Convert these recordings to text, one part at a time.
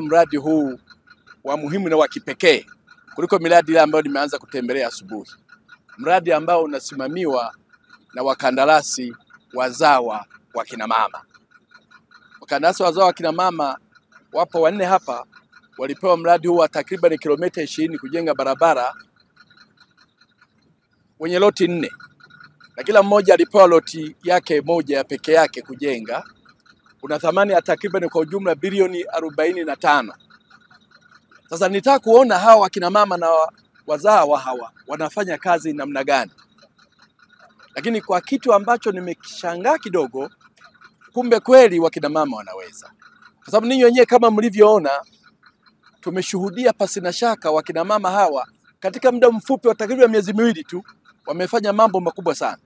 Mradi huu wa muhimu na wa kipekee kuliko miradi ile ambayo nimeanza kutembelea asubuhi. Mradi ambao unasimamiwa na wakandarasi wazawa wa kina mama. Wakandarasi wazawa wa kina mama wapo 4 hapa, walipewa mradi huu wa takriban kilomita 20 kujenga barabara wenye loti 4. Na kila mmoja alipewa loti yake moja ya peke yake kujenga. Una thamani ya takriban kwa ujumla bilioni 45. Sasa nitaka kuona hawa wakina mama na wazawa hawa wanafanya kazi namna gani. Lakini kwa kitu ambacho nimekishangaa kidogo, kumbe kweli wakina mama wanaweza. Kwa sababu ninyi wenyewe kama mlivyoona, tumeshuhudia pasina shaka wakina mama hawa katika muda mfupi wa takriban miezi 2 tu wamefanya mambo makubwa sana.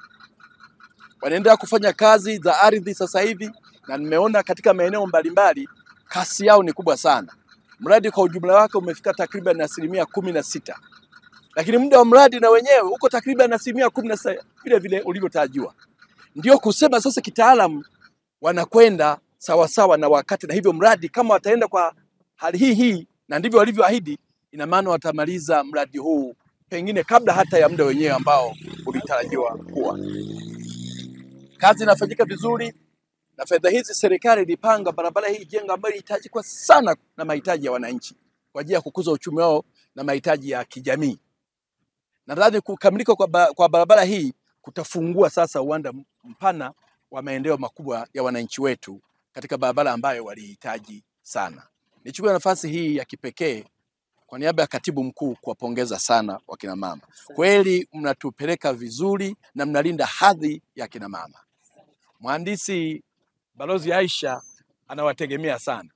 Wanaendelea kufanya kazi za ardhi sasa hivi, na nimeona katika maeneo mbalimbali kasi yao ni kubwa sana. Mradi kwa ujumla wake umefika takriban 16%. Lakini muda wa mradi na wenyewe uko takriban 16% vile vile ulivyotarajiwa. Ndio kusema sasa kitaalamu wanakwenda sawa sawa na wakati, na hivyo mradi kama wataenda kwa hali hii na ndivyo walivyoahidi, ina maana watamaliza mradi huu pengine kabla hata ya muda wenyewe ambao ulitarajiwa kuwa. Kazi inafanyika vizuri, na fedha hizi serikali ilipanga barabara hii jenga ambayo inahitaji kwa sana na mahitaji ya wananchi kwa ajili ya kukuza uchumi wao na mahitaji ya kijamii. Nadhani kukamilika kwa barabara hii kutafungua sasa uwanda mpana wa maendeleo makubwa ya wananchi wetu katika barabara ambayo walihitaji sana. Nichukue nafasi hii ya kipekee kwa niaba ya Katibu Mkuu kuwapongeza sana wakina mama. Kweli mnatupeleka vizuri na mnalinda hadhi ya kina mama. Mhandisi Balozi Aisha anawategemea sana.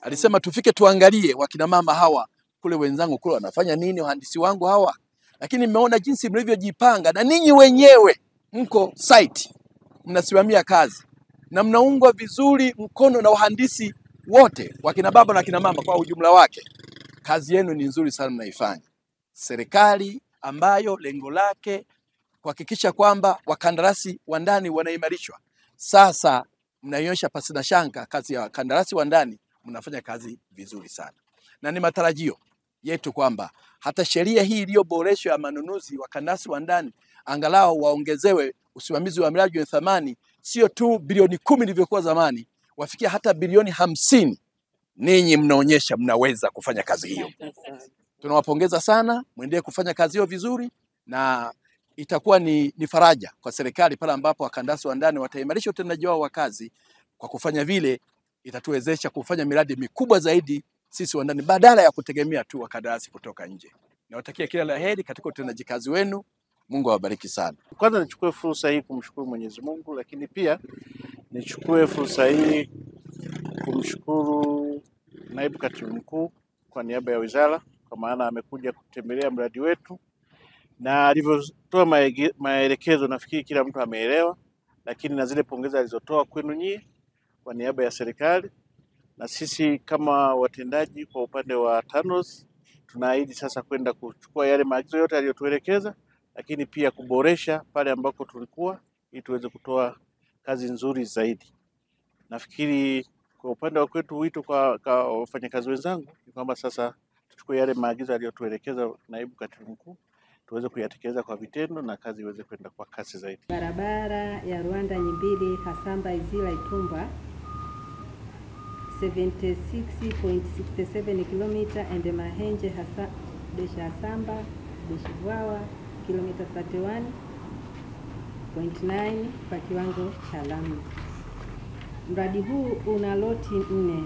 Alisema tufike tuangalie wakina mama hawa kule, wenzangu kule wanafanya nini, wahandisi wangu hawa. Lakini nimeona jinsi mlivyojipanga, na ninyi wenyewe mko site mnasimamia kazi na mnaungwa vizuri mkono na wahandisi wote wakina baba na kina mama kwa ujumla wake. Kazi yenu ni nzuri sana mnaifanya. Serikali ambayo lengo lake kuhakikisha kwamba wakandarasi wa ndani wanaimarishwa, sasa mnaionyesha pasina shaka kazi ya wakandarasi wa ndani, mnafanya kazi vizuri sana. Na ni matarajio yetu kwamba hata sheria hii iliyoboreshwa ya manunuzi wakandarasi wa ndani angalau waongezewe usimamizi wa miradi wenye thamani, sio tu bilioni 10 ilivyokuwa zamani, wafikia hata bilioni 50. Ninyi mnaonyesha mnaweza kufanya kazi hiyo. Tunawapongeza sana, muendelee kufanya kazi hiyo vizuri, na itakuwa ni faraja kwa serikali pale ambapo wakandarasi wa ndani wataimarisha utendaji wao wa kazi. Kwa kufanya vile itatuwezesha kufanya miradi mikubwa zaidi sisi wa ndani badala ya kutegemea tu wakandarasi kutoka nje. Nawatakia kila la heri katika utendaji kazi wenu. Mungu awabariki sana. Kwanza nichukue fursa hii kumshukuru Mwenyezi Mungu, lakini pia nichukue fursa hii kumshukuru Naibu Katibu Mkuu kwa niaba ya wizara, kwa maana amekuja kutembelea mradi wetu na alivyotoa maelekezo nafikiri kila mtu ameelewa, lakini na zile pongeza alizotoa kwenu nyie kwa niaba ya serikali, na sisi kama watendaji kwa upande wa TANROADS tunaahidi sasa kwenda kuchukua yale maagizo yote aliyotuelekeza, lakini pia kuboresha pale ambako tulikuwa ili tuweze kutoa kazi nzuri zaidi. Nafikiri kwa upande wa kwetu wito kwa wafanyakazi wenzangu ni kwamba sasa tuchukue yale maagizo aliyotuelekeza Naibu Katibu Mkuu tuweze kuyatekeleza kwa vitendo na kazi iweze kwenda kwa kasi zaidi. Barabara ya Rwanda Nyimbili Hasamba Izila Itumba 76.67 km and Mahenje Hasamba Vwawa kilomita 31.9 kwa kiwango cha lami. Mradi huu una loti 4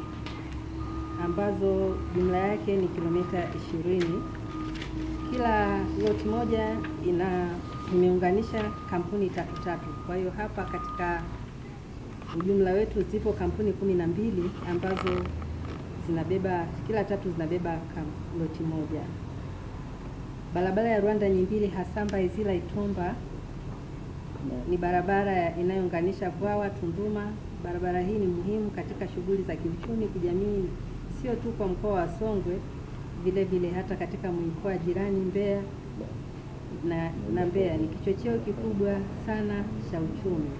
ambazo jumla yake ni kilomita 20. Kila loti moja imeunganisha kampuni tatu. Kwa hiyo hapa katika ujumla wetu zipo kampuni 12 ambazo zinabeba, kila tatu zinabeba loti moja. Barabara ya Rwanda Nyimbili Hasamba Izila Itumba ni barabara inayounganisha Vwawa Tunduma. Barabara hii ni muhimu katika shughuli za kiuchumi, kijamii, sio tu kwa mkoa wa Songwe, vile vile hata katika mikoa jirani Mbeya na Mbeya ni kichocheo kikubwa sana cha uchumi.